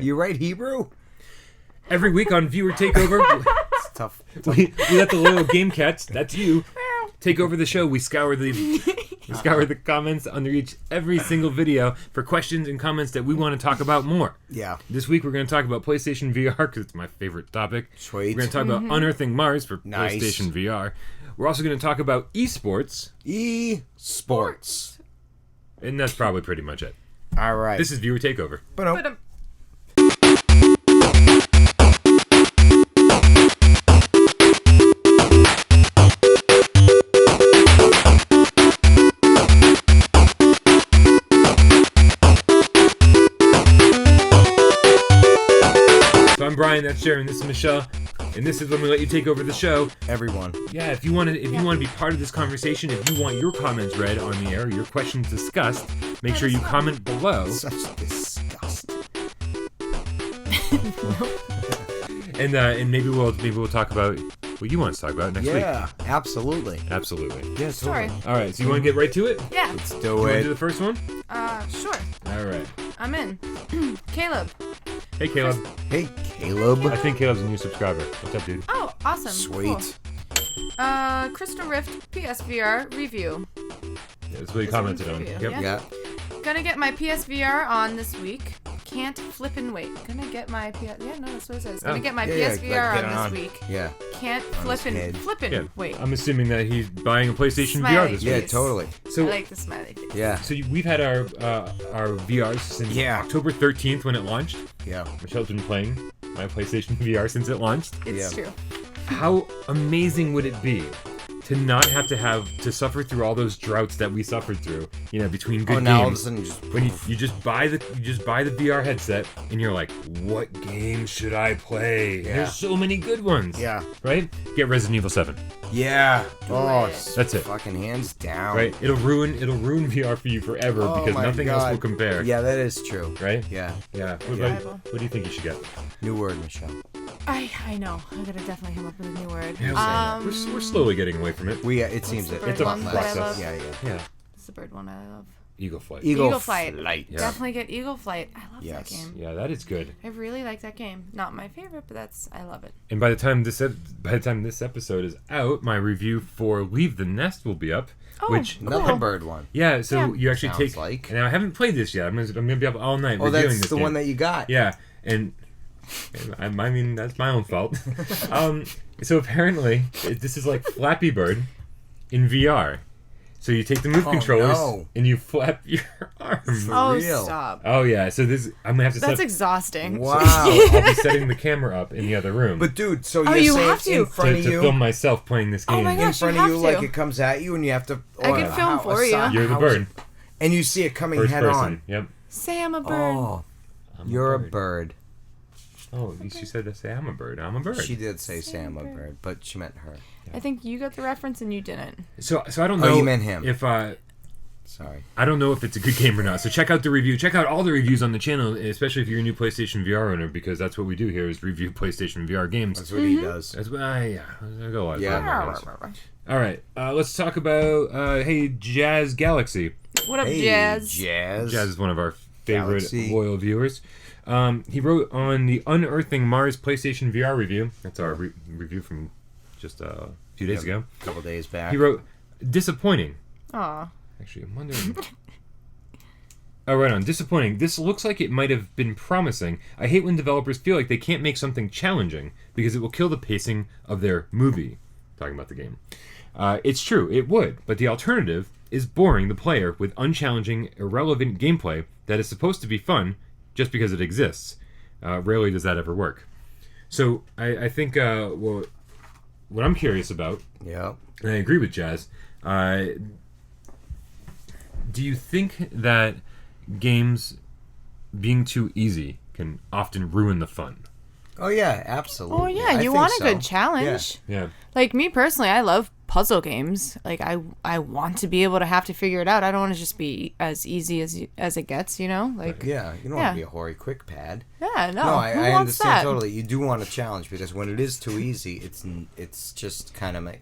You write Hebrew? Every week on Viewer Takeover, It's tough. we let the little Gamecast, that's you, take over the show. We scour the comments under every single video for questions and comments that we want to talk about more. Yeah. This week we're going to talk about PlayStation VR because it's my favorite topic. Sweet. We're going to talk about Unearthing Mars for Nice. PlayStation VR. We're also going to talk about eSports. eSports. And that's probably pretty much it. All right. This is Viewer Takeover. Ba-dum. So I'm Brian, that's Sharon, this is Michelle, and this is when we let you take over the show. Everyone. Yeah, if you want to be part of this conversation, if you want your comments read on the air, your questions discussed, make sure you comment below. Such disgust. And maybe we'll talk about what you want to talk about next week. Yeah, absolutely. Absolutely. Yeah, Story. All right, so you want to get right to it? Yeah. Let's You do want to it. do the first one? Sure. All right. I'm in. Caleb. Hey, Caleb. Hey, Caleb. I think Caleb's a new subscriber. What's up, dude? Oh, awesome. Sweet. Cool. Crystal Rift PSVR review. Yeah, that's what you commented on. Review, Yep. yeah. Yeah. Gonna get my PSVR on this week. Can't flippin' wait. Gonna get my that's what it says. Gonna get my Yeah, PSVR get on this week. Yeah. Can't head. flippin' Yeah. wait. I'm assuming that he's buying a PlayStation Smiley VR this Yeah, week. face. totally. So, I like the smiley face. Yeah. so we've had our VRs since Yeah. October 13th when it launched. Yeah. Michelle's been playing my PlayStation VR since it launched. It's Yeah. true. How amazing would it be to not have to suffer through all those droughts that we suffered through, between good Now all of a games. sudden just When you just buy the VR headset and you're like, what game should I play? Yeah. There's so many good ones. Yeah. Right? Get Resident Evil 7. Yeah. Oh, it. That's it. Fucking hands down. Right? It'll ruin VR for you forever Oh because my nothing else God. will compare. Yeah, that is true. Right? Yeah. Yeah. Yeah. What do you think you should get? New word, Michelle. I know. I'm gonna definitely come up with a new word. Yeah, we're slowly getting away from it. It seems the that bird It's a one that I process. love? Yeah. Yeah. It's the bird one I love. Eagle Flight. Eagle Flight. Yeah. Definitely get Eagle Flight. I love Yes. that game. Yeah, that is good. I really like that game. Not my favorite, but I love it. And by the time this episode is out, my review for Leave the Nest will be up. Oh, Which cool. Another bird one. yeah, so Yeah. you actually Sounds take. like. And I haven't played this yet. I'm gonna be up all night Oh, reviewing that's this the game. one that you got. Yeah, and I mean that's my own fault. So apparently this is like Flappy Bird in VR. So you take the move controllers no. and you flap your arms. For Oh, real? stop. Oh yeah, so I'm gonna have to That's set. exhausting. Wow. I'll be setting the camera up in the other room But dude, so Oh, you're you saying have to. in front to of you, film myself playing this Oh game. my in gosh, front you of you, have like to. it comes at you, and you have to. I can film for you. You're the bird. and you see it coming First head person. on. Yep. Say I'm a bird. Oh, I'm you're a bird. Oh, she said to say I'm a bird. I'm a bird. She did say Say Sam a bird. bird, but she meant her. I think you got the reference and you didn't. So I don't Oh, know. you meant him. If Sorry. I don't know if it's a good game or not. So check out the review. Check out all the reviews on the channel, especially if you're a new PlayStation VR owner, because that's what we do here is review PlayStation VR games. That's what he does. That's what I go like. Yeah. All right. Let's talk about hey Jazz Galaxy. What up, Hey, Jazz? Jazz. Jazz is one of our favorite Galaxy. loyal viewers. He wrote on the Unearthing Mars PlayStation VR review. That's our review from just a few days ago. A couple days back. He wrote, disappointing. Aw. Actually, I'm wondering. Oh, right on. Disappointing. This looks like it might have been promising. I hate when developers feel like they can't make something challenging because it will kill the pacing of their movie. Talking about the game. It's true, it would, but the alternative is boring the player with unchallenging, irrelevant gameplay that is supposed to be fun just because it exists. Rarely does that ever work. So I think what I'm curious about, Yeah. and I agree with Jazz, do you think that games being too easy can often ruin the fun? Oh yeah, absolutely. Oh yeah, I you think want a so. good challenge. Yeah. Like me personally, I love puzzle games. Like I want to be able to have to figure it out. I don't want to just be as easy as it gets, you know? Like Yeah, you don't want to be a hoary quick pad. yeah, no. No, Who I wants understand that? totally. You do want a challenge because when it is too easy, it's just kind of like,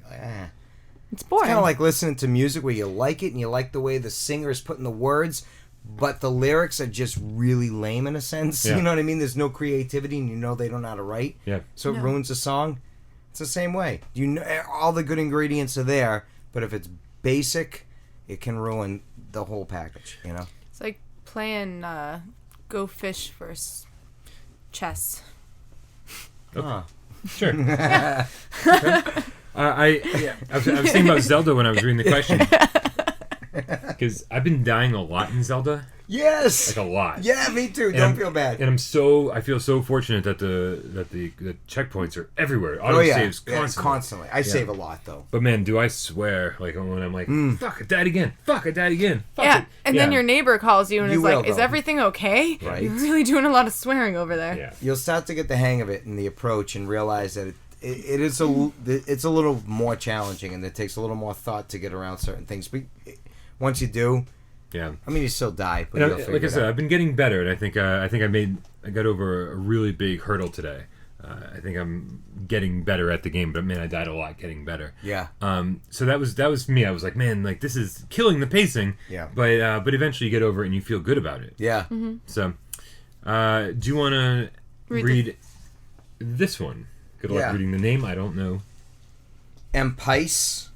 It's boring. kind of like listening to music where you like it and you like the way the singer is putting the words, but the lyrics are just really lame in a sense. Yeah. You know what I mean? There's no creativity, and you know they don't know how to write. Yeah. So it No. ruins the song. It's the same way. You know, all the good ingredients are there, but if it's basic, it can ruin the whole package. You know. It's like playing Go Fish versus chess. Huh. Sure. I was thinking about Zelda when I was reading the question. Because I've been dying a lot in Zelda. Yes. Like a lot. Yeah, me too. And Don't I'm- feel bad. And I feel so fortunate that the checkpoints are everywhere. Auto Oh yeah, saves yeah, constantly. constantly. I save a lot though. But man, do I swear, like when I'm like, fuck, I died again. Fuck, I died again. Fuck Yeah, it. and then your neighbor calls you and You is will, like, "Is though. everything okay?" Right. You're really doing a lot of swearing over there. Yeah. You'll start to get the hang of it and the approach, and realize that it's a little more challenging, and it takes a little more thought to get around certain things. But once you do, Yeah. I mean, you still die, but And you'll figure like I it said, out. I've been getting better, and I think I got over a really big hurdle today. I think I'm getting better at the game, but man, I died a lot getting better. Yeah. So that was me. I was like, man, like this is killing the pacing. Yeah. But eventually you get over it and you feel good about it. Yeah. So, do you want to Read read this one? Good luck Yeah. reading the name. I don't know. Empice.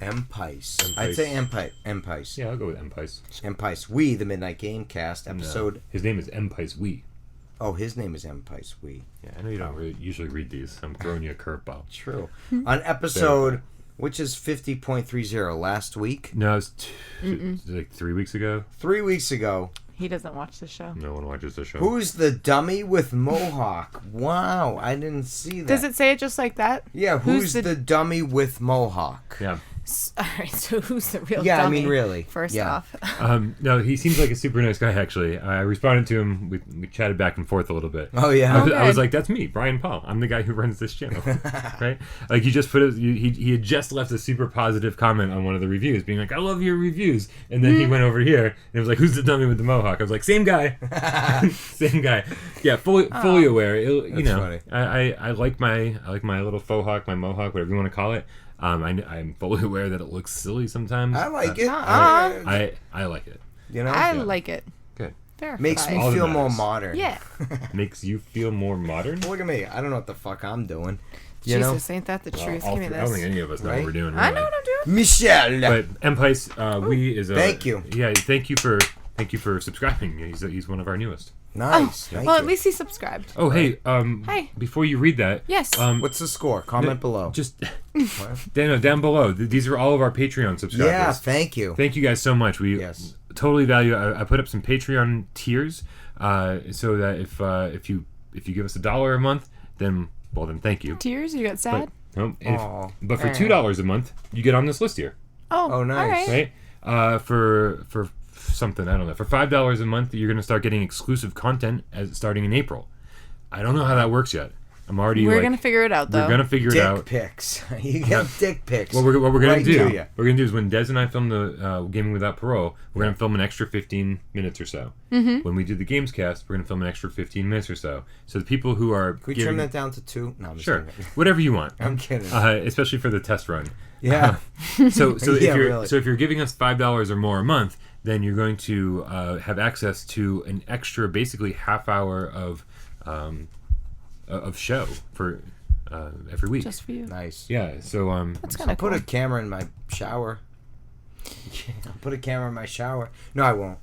I'd say Empice. Yeah, I'll go with Empice. Empice. We, the Midnight Gamecast, episode. His name is Empice Wee. Oh, his name is Empice. We. Yeah, I know you don't really usually read these. I'm throwing you a curveball. True. On episode, which is 50.30, last week, No, it was like 3 weeks ago. 3 weeks ago. He doesn't watch the show. No one watches the show. Who's the dummy with mohawk? Wow, I didn't see that. Does it say it just like that? Yeah, who's the dummy with mohawk? Yeah. All right, so who's the real Yeah, I dummy? mean, really. First Yeah. off. No, he seems like a super nice guy, actually. I responded to him. We chatted back and forth a little bit. Oh, yeah? I was Okay. like, that's me, Brian Paul. I'm the guy who runs this channel. Right? Like, he just he had just left a super positive comment on one of the reviews, being like, I love your reviews. And then he went over here, and it was like, who's the dummy with the mohawk? I was like, same guy. Same guy. Yeah, fully aware. You know, funny. I like my little faux hawk, my mohawk, whatever you want to call it. I'm fully aware that it looks silly sometimes. I like it. I like it. You know? I Yeah. like it. Good. Fair. Makes me All that feel more matters. modern. Yeah. Makes you feel more modern. Look at me. I don't know what the fuck I'm doing. You know? Jesus, ain't that the truth? Give me I don't think this. any of us know Right? what we're doing. I Really. know what I'm doing. Michelle. But Empice, we is a Thank you. Yeah, thank you for subscribing. He's one of our newest. Nice. Thank Well, you. at least he subscribed. Oh hey, Hey. before you read that, Yes. What's the score? Comment below. just down below. These are all of our Patreon subscribers. Yeah, thank you. Thank you guys so much. We Yes. totally value. I put up some Patreon tiers, so that if you give us $1 a month, then thank you. Tears? You got sad? Aw. But for $2 a month, you get on this list here, Oh, nice. All right. right? For something I don't know. For $5 a month, you're gonna start getting exclusive content starting in April. I don't know how that works yet. I'm already. We're like, gonna figure it out, though. We're gonna figure it Dick out. pics. You get dick pics. What we're gonna Right do? to ya. What we're gonna do is when Des and I film the Gaming Without Parole, we're gonna film an extra 15 minutes or so. Mm-hmm. When we do the Gamescast, we're gonna film an extra 15 minutes or so. So the people who are Can we trim that down to 2? No, I'm just sure, kidding. whatever you want. I'm kidding. Especially for the test run. Yeah. So Yeah, really. if you're giving us $5 or more a month, then you're going to have access to an extra, basically half hour of show for every week. Just for you. Nice. Yeah. So That's kind of Put cool. a camera in my shower. I'll put a camera in my shower. No, I won't.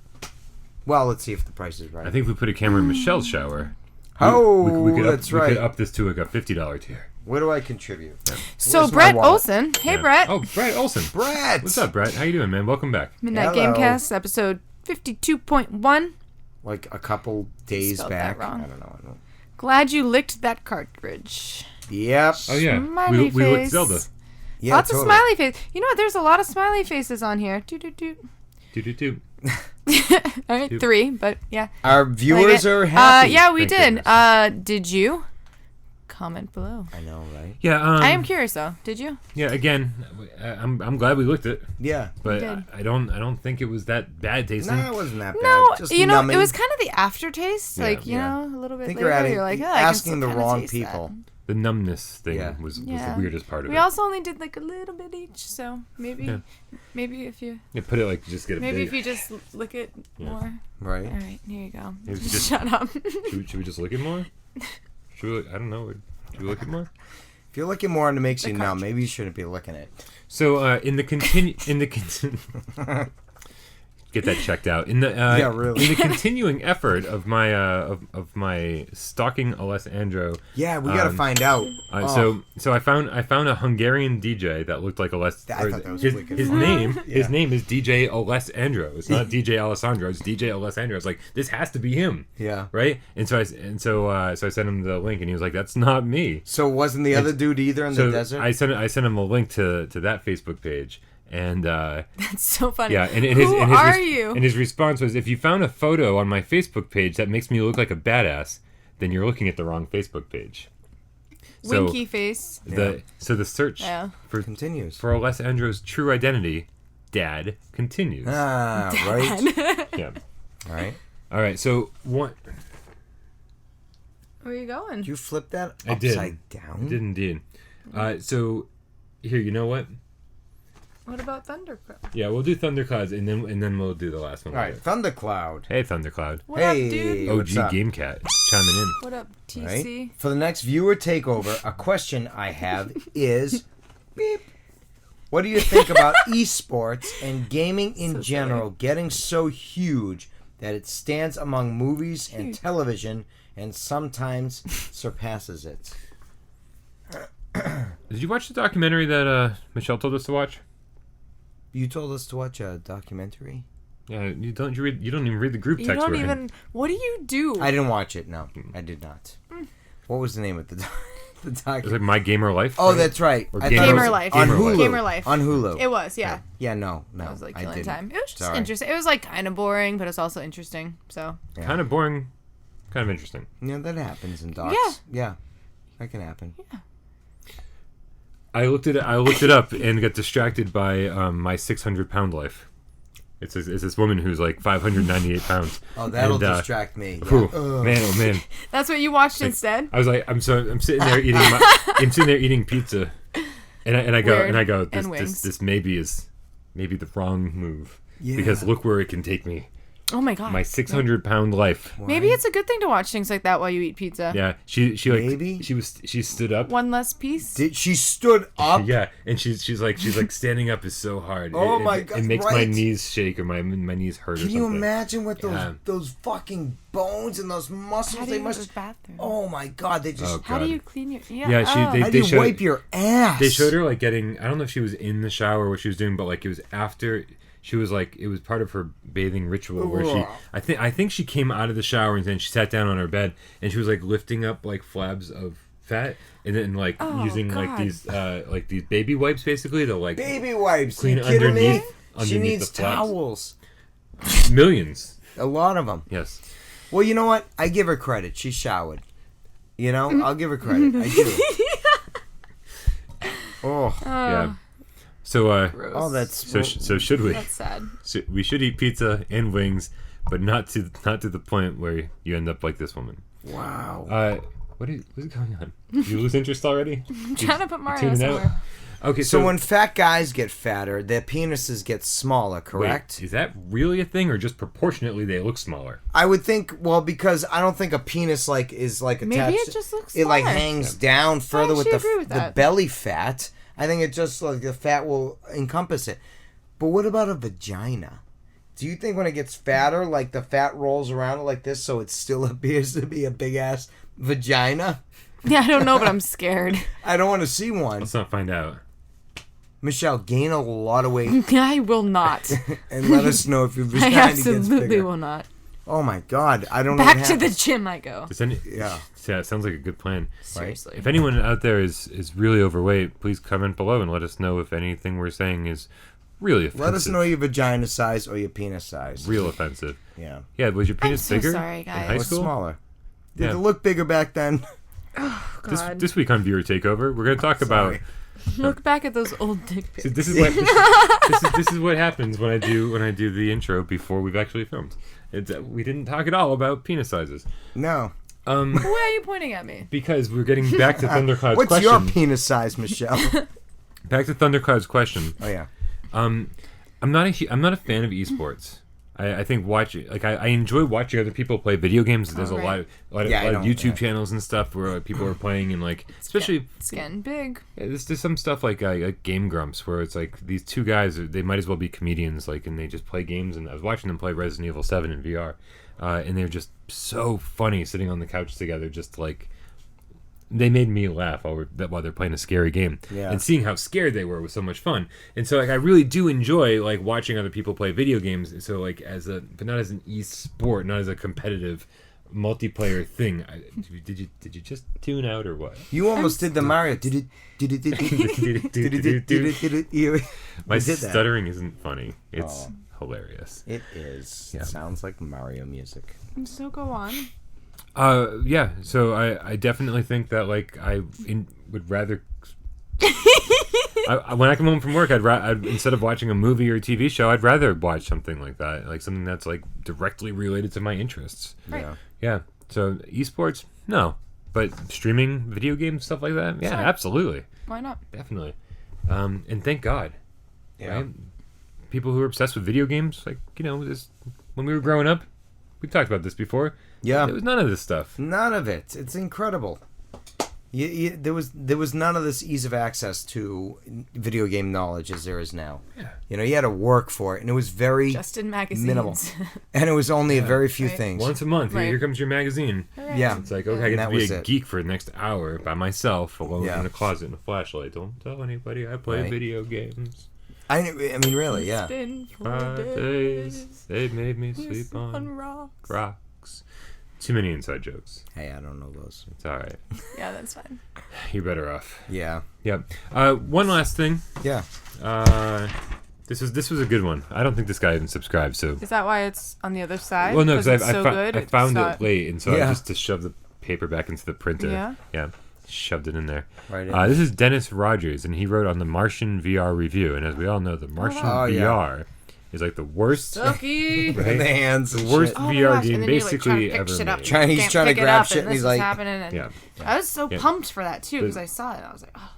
Well, let's see if the price is right. I think if we put a camera in Michelle's shower. Oh, we could that's We right. could up this to like a $50 tier. Where do I contribute? So, Where's my Brett wallet? Olson. Hey, Yeah. Brett. Oh, Brett Olson. Brett! What's up, Brett? How you doing, man? Welcome back. Midnight Hello. Gamecast, episode 52.1. Like a couple days Spelled that back. wrong. I don't know. Glad you licked that cartridge. Yep. Oh yeah, Smiley we looked face. Zelda. Yeah, Lots totally. of smiley faces. You know what? There's a lot of smiley faces on here. Doot, doot, doot. Doo-doo-doo. All right, Doot. 3, but yeah. Our viewers are happy. Yeah, we Thank did. Did you? Comment below. I know, right? Yeah. I am curious though. Did you? Yeah. Again, I'm glad we looked it, Yeah. but did. I don't think it was that bad tasting. No, it wasn't that bad. No, Just you know, numbing. it was kind of the aftertaste. Yeah. like, you Yeah. know, a little bit I think later, you're you're like, oh, asking I can the still kinda wrong taste people. that. The numbness thing was Yeah. the weirdest part of We it. also only did like a little bit each, so maybe if you Put it like just get it maybe big. if you just lick it more. Right. All right, here you go. It was just- Shut up. Should we just lick it more? I don't know. Should we lick it more? If you're looking more and it makes you numb, cartridge. maybe you shouldn't be licking it. So get that checked out. In the really. in the continuing effort of my of my stalking Alessandro. Yeah, we gotta find out. So I found a Hungarian DJ that looked like Alessandro. I thought that was his wicked. his name is DJ Alessandro. It's not DJ Alessandro. It's DJ Alessandro. It's like this has to be him. Yeah. Right. So I sent him the link and he was like, "That's not me." So wasn't the other dude either in the desert? I sent him a link to that Facebook page. And That's so funny. yeah, and Who are you? And his response was, if you found a photo on my Facebook page that makes me look like a badass, then you're looking at the wrong Facebook page. So Winky face. the search Continues. for Alessandro's true identity, Dad, continues. Ah, right. Yeah. All right. So what? Where are you going? Did you flip that I did. upside down? I did indeed. So here, you know what? What about Thundercloud? Yeah, we'll do Thunderclouds and then we'll do the last one. All right, Thundercloud. Hey, Thundercloud. What up, Hey. dude? OG What's up? Gamecat chiming in. What up, TC? Right? For the next viewer takeover, a question I have is, beep. What do you think about eSports and gaming in So general getting so huge that it stands among movies and television and sometimes surpasses it? Did you watch the documentary that Michelle told us to watch? You told us to watch a documentary? Yeah, you don't even read the group You text. don't we're in. even. What do you do? I didn't watch it. No, I did not. What was the name of the It's documentary? like My Gamer Life. Oh, that's right. Or I Gamer thought it Gamer was Life. on Gamer Hulu. Gamer Life. On Hulu. It was, yeah. Yeah, no, It was like I killing didn't. time. It was just Sorry. interesting. It was like kind of boring, but it's also interesting. So Yeah. Kind of boring, kind of interesting. Yeah, that happens in docs. Yeah, that can happen. I looked it up and got distracted by my 600-pound life. It's this woman who's like 598 pounds. Oh, that'll And, distract me. Yeah. whew, Ugh. man, oh man! that's what you watched instead. I was like, I'm sitting there eating I'm sitting there eating pizza, and I go, Weird. And wings. this maybe is the wrong move Yeah. because look where it can take me. Oh my god. My 600-pound life. Maybe it's a good thing to watch things like that while you eat pizza. Yeah, she like Maybe? she stood up. One less piece. She stood up? Yeah, and she's like standing up is so hard. Oh It- my it, God, It makes my right. knees shake or my knees hurt. or Can you something. imagine what Yeah. those fucking bones and those muscles How do they you go to must? the bathroom? Oh my God! They just. Oh, How do God. you clean your? Yeah, oh. How do you showed- wipe your ass? They showed her like getting. I don't know if she was in the shower or what she was doing, but like it was after. She was like it was part of her bathing ritual where she. I think she came out of the shower and then she sat down on her bed and she was like lifting up like flabs of fat and then like using like God. these baby wipes basically to like baby wipes. clean you kidding me? underneath She needs the flaps. towels. Millions. A lot of them. Yes. Well, you know what? I give her credit. She showered. You know, I'll give her credit. I do. Oh, Yeah. So Gross. oh, that's so should we? That's sad. We should eat pizza and wings, but not to the point where you end up like this woman. wow. What is going on? You lose interest already? I'm trying to put Mario tuning out? somewhere. Okay, So when fat guys get fatter, their penises get smaller, correct? wait, is that really a thing, or just proportionately they look smaller? I would think, well, because I don't think a penis is attached. Maybe it just looks It like smaller. hangs down further with actually agree with the that. belly fat. I think it just like the fat will encompass it. But what about a vagina? Do you think when it gets fatter, like the fat rolls around it like this, so it still appears to be a big ass vagina? Yeah, I don't know, but I'm scared. I don't want to see one. Let's not find out. Michelle, gain a lot of weight I will not. and let us know if your I vagina gets absolutely bigger. will not. Oh my God, I don't Back even to have- the gym I go. Yeah. Yeah, it sounds like a good plan. Seriously. If anyone out there is really overweight, please comment below and let us know if anything we're saying is really offensive. Let us know your vagina size or your penis size. Real offensive. Yeah. Yeah, was your penis so bigger sorry, in guys. high Or school? smaller. Did Yeah. it look bigger back then? God. This week on Viewer Takeover, we're going to talk about. Sorry. Look back at those old dick pics. So this is what this is what happens when I do the intro before we've actually filmed. We didn't talk at all about penis sizes. No. Why are you pointing at me? Because we're getting back to Thundercloud's What's question. your penis size, Michelle? Back to Thundercloud's question. Oh yeah. I'm not a fan of esports. I think I enjoy watching other people play video games. There's a lot of YouTube channels and stuff where people are playing and like, especially it's getting big. Yeah, there's some stuff like Game Grumps where it's like these two guys, they might as well be comedians, like, and they just play games. And I was watching them play Resident Evil 7 in VR, and they're just so funny sitting on the couch together, just like. They made me laugh while they're playing a scary game. Yeah. And seeing how scared they were was so much fun. And so like I really do enjoy like watching other people play video games. So like but not as an e-sport, not as a competitive multiplayer thing. Did you just tune out or what? You almost did the Mario. My stuttering isn't funny. It's hilarious. It is. Yeah. It sounds like Mario music. So go on. Yeah. So I definitely think that like would rather. When I come home from work, I'd instead of watching a movie or a TV show, I'd rather watch something like that, like something that's like directly related to my interests. Right. Yeah. So esports, no, but streaming video games, stuff like that, yeah, Sure. absolutely, Why not? definitely. And thank God. Yeah. Right? People who are obsessed with video games, like when we were growing up, we've talked about this before. Yeah. There was none of this stuff. None of it. It's incredible. There was none of this ease of access to video game knowledge as there is now. Yeah. You had to work for it, and it was very Just in magazines. minimal. And it was only a very few Right. things. Once a month, Right. here comes your magazine. Yeah. It's like, okay, I And get that to be was a it. geek for the next hour by myself, alone Yeah. in a closet and a flashlight. Don't tell anybody I play Right. video games. I mean, really, yeah. It's been 4 5 days, days. they made me sleep on rocks. rocks. Too many inside jokes. Hey, I don't know those. It's all right. Yeah, that's fine. You're better off. Yeah. Yep. One last thing. Yeah. This was a good one. I don't think this guy even subscribed. So. Is that why it's on the other side? Well, no, because it's so good. I found it late, and so Yeah. I just shoved the paper back into the printer. Yeah? Yeah. Shoved it in there. Right in. This is Dennis Rogers, and he wrote on the Martian VR review. And as we all know, the Martian Oh, yeah. VR is like the worst, Sucky. right? In the hands. the and worst shit. Oh my VR gosh, game and then you're, like, trying to basically pick ever shit up. made. He's Can't trying to pick it grab up, shit, and this he's is like, happening, and Yeah. I was so Yeah. pumped for that too because The- I saw it. I was like, oh,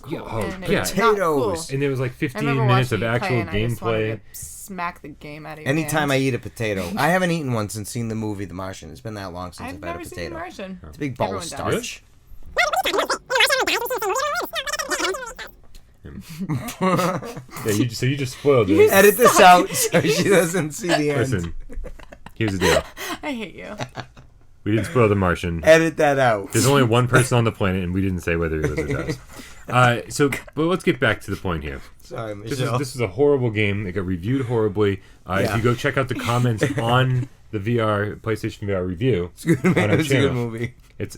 Yeah, cool. oh, And it yeah. was not cool. Potatoes. And there was like I 15 remember minutes watching of you play, actual and I just wanted gameplay. to smack the game out of your Anytime I hands. eat a potato, I haven't eaten one since seeing the movie The Martian. It's been that long since I've I've had never a seen The potato. Martian. It's a big ball of Everyone does. starch. So you just spoiled it. Edit this out so she doesn't see the end. Listen, here's the deal. I hate you. We didn't spoil the Martian. Edit that out. There's only one person on the planet, and we didn't say whether he lives or dies. But let's get back to the point here. Sorry, This Michelle. is a horrible game. It got reviewed horribly. If Yeah. you go check out the comments on the PlayStation VR review, It's good, man. on our It's a good channel, movie. it's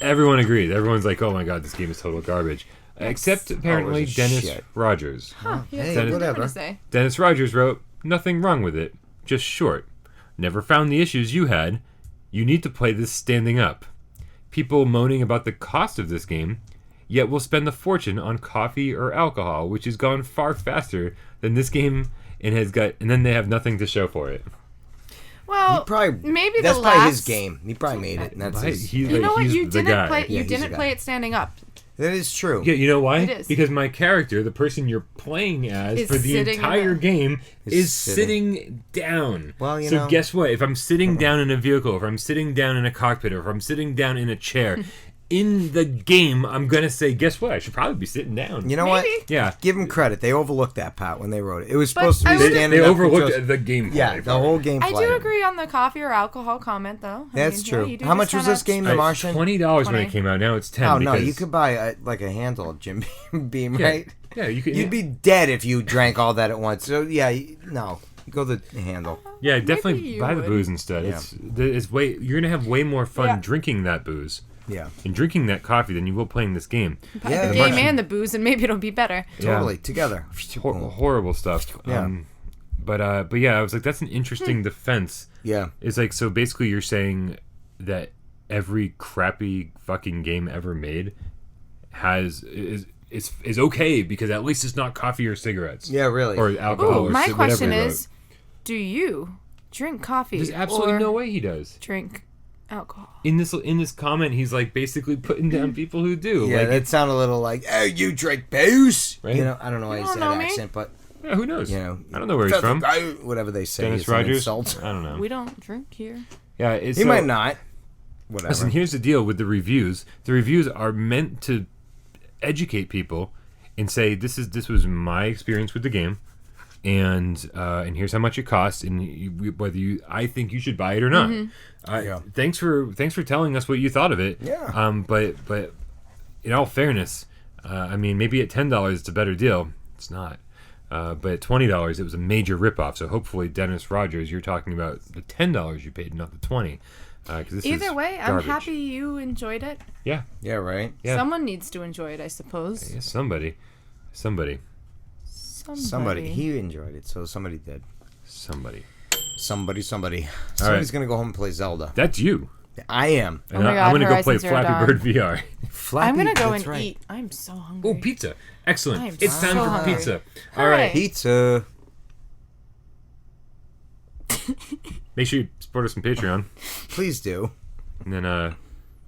everyone agrees. Everyone's like, "Oh my god, this game is total garbage," except apparently it's a Dennis shit. Rogers. He has Hey, something whatever. to say. Dennis Rogers wrote, "Nothing wrong with it, just short. Never found the issues you had. You need to play this standing up. People moaning about the cost of this game, yet will spend a fortune on coffee or alcohol, which has gone far faster than this game and then they have nothing to show for it." Well, Probably maybe that's the probably last. his game. He probably made it. And that's Right, his, You know what? he's You the didn't guy. play. Yeah, You he's the didn't guy. play it standing up. that is true. Yeah, you know why? It is. Because my character, the person you're playing as Is for the sitting entire in a- game, is sitting. sitting down. Well, you so know. guess what? If I'm sitting down in a vehicle, if I'm sitting down in a cockpit, or if I'm sitting down in a chair, in the game, I'm gonna say, guess what? I should probably be sitting down. You know what? Maybe. Yeah. Give him credit. They overlooked that part when they wrote it. It was But supposed to I be would've- standing They up. overlooked just- the gameplay. Yeah, the whole game. I do agree on the coffee or alcohol comment, though. That's true. you do How just much was kinda- this game, The Martian? $20 when 20. it came out. Now it's 10. Oh no, because, you could buy a handle of Jim Beam, Yeah. right? Yeah, you could. You'd be dead if you drank all that at once. So yeah, no, go the handle. Yeah, Maybe definitely you buy the would. booze instead. Yeah. It's way. You're gonna have way more fun Yeah. drinking that booze Yeah, and drinking that coffee than you will playing this game. Buy Yeah, the the game Martian. and the booze, and maybe it'll be better. totally together. Horrible stuff. Yeah. But yeah, I was like, that's an interesting defense. Yeah, It's like, so basically you're saying that every crappy fucking game ever made is okay because at least it's not coffee or cigarettes. yeah, really. Or alcohol Ooh, or my whatever question he wrote. is, do you drink coffee. There's absolutely or no way he does. drink alcohol. In this comment, he's like basically putting down people who do. Yeah, like, that sounded a little like, "Oh, you drink booze," Right? You know, I don't know why he don't said know that me. accent, but yeah, who knows? you know, I don't know where he's from. Whatever they say, Dennis is an Rogers. insult. I don't know. We don't drink here. Yeah, it's He might not. Whatever. Listen, here's the deal with the reviews. The reviews are meant to educate people and say this was my experience with the game, and here's how much it costs, and I think you should buy it or not. Yeah. Thanks for telling us what you thought of it. Yeah. But in all fairness, I mean, maybe at $10 it's a better deal. It's not. But at $20 it was a major ripoff. So hopefully, Dennis Rogers, you're talking about the $10 you paid, not the $20. Either way, I'm garbage. happy you enjoyed it. Yeah. Yeah, right. Yeah. Someone needs to enjoy it, I suppose. Yeah, somebody. Somebody. He enjoyed it, so somebody did. Somebody. Somebody's All right. gonna go home and play Zelda. That's you. I am. Oh my God, I'm gonna go play Horizon Zero Flappy Dawn. Bird VR. Flappy, I'm gonna go that's and right. eat. I'm so hungry. Oh, pizza! Excellent. I'm It's time so for hungry. pizza. All Hooray. right. Pizza. Make sure you support us on Patreon, Please do. and then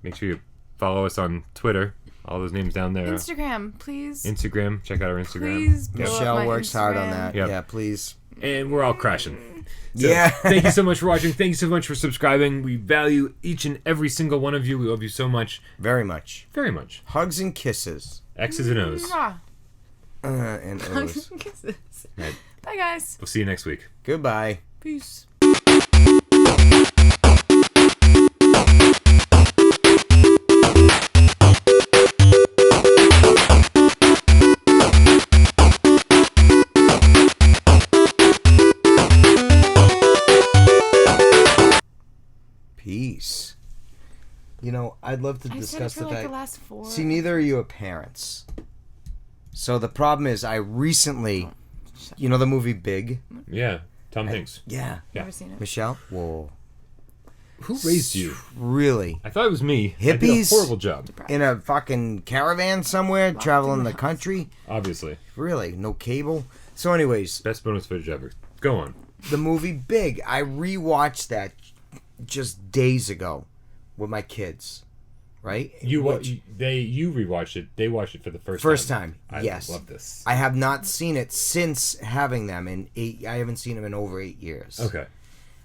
make sure you follow us on Twitter. All those names down there. Instagram, please. Instagram. Check out our Instagram. Please blow up Michelle my works hard on Instagram. that. Yep. Yeah, please. And we're all crashing. So, Yeah. Thank you so much for watching. Thank you so much for subscribing. We value each and every single one of you. We love you so much. Very much. Very much. Hugs and kisses. X's and O's. Mwah. And O's. Kisses. Right. Bye, guys. We'll see you next week. Goodbye. Peace. Peace. You know, I'd love to I said it discuss for the like fact. the last 4. See, neither of you are parents. So the problem is, I recently, you know, the movie Big. Yeah. Tom Hanks. Yeah. Never seen it. Michelle. Whoa. Who raised you? Really? I thought it was me. I did a Hippies? horrible job. In a fucking caravan somewhere, traveling the country. Obviously. Really? No cable. So, anyways, Best bonus footage ever. Go on. the movie Big. I rewatched that just days ago with my kids. Right? You Which- rewatched it. They watched it for the first time. I Yes. love this. I have not seen it since having them in 8. I haven't seen them in over 8 years. Okay.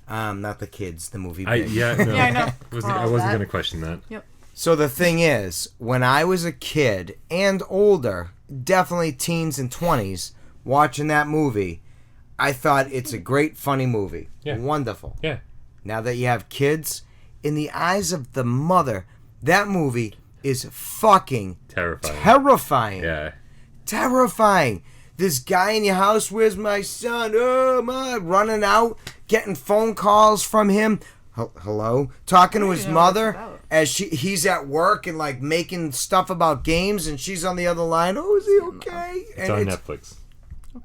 Not the kids. The movie. I Big. Yeah, I know. I wasn't gonna question that. Yep. So the thing is, when I was a kid and older, definitely teens and 20s, watching that movie, I thought it's a great, funny movie. Yeah. Wonderful. Yeah. Now that you have kids, in the eyes of the mother, that movie is fucking Terrifying. terrifying. Yeah. Terrifying. This guy in your house, where's my son? Oh, my, running out, getting phone calls from him. Hello? Talking to his know what it's mother about. as he's at work and like making stuff about games and she's on the other line. Oh, is he okay? It's on Netflix.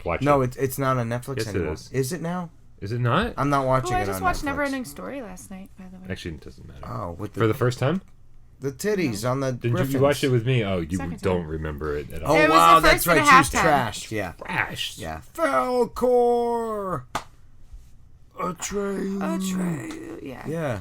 Watch No, it. it's not on Netflix Yes, it anymore. is. Is it now? Is it not? I'm not watching Oh, it I just on watched Netflix. Neverending Story last night, by the way. Actually, it doesn't matter. Oh, with For the first time? the titties on the Didn't Griffins. you watch it with me? Oh, you Second don't time. remember it at Oh, all. It was wow, the that's first right. and a She was half time. trashed. Yeah. Trash. Yeah. Falcor. A train. Oh, true. Yeah. Yeah.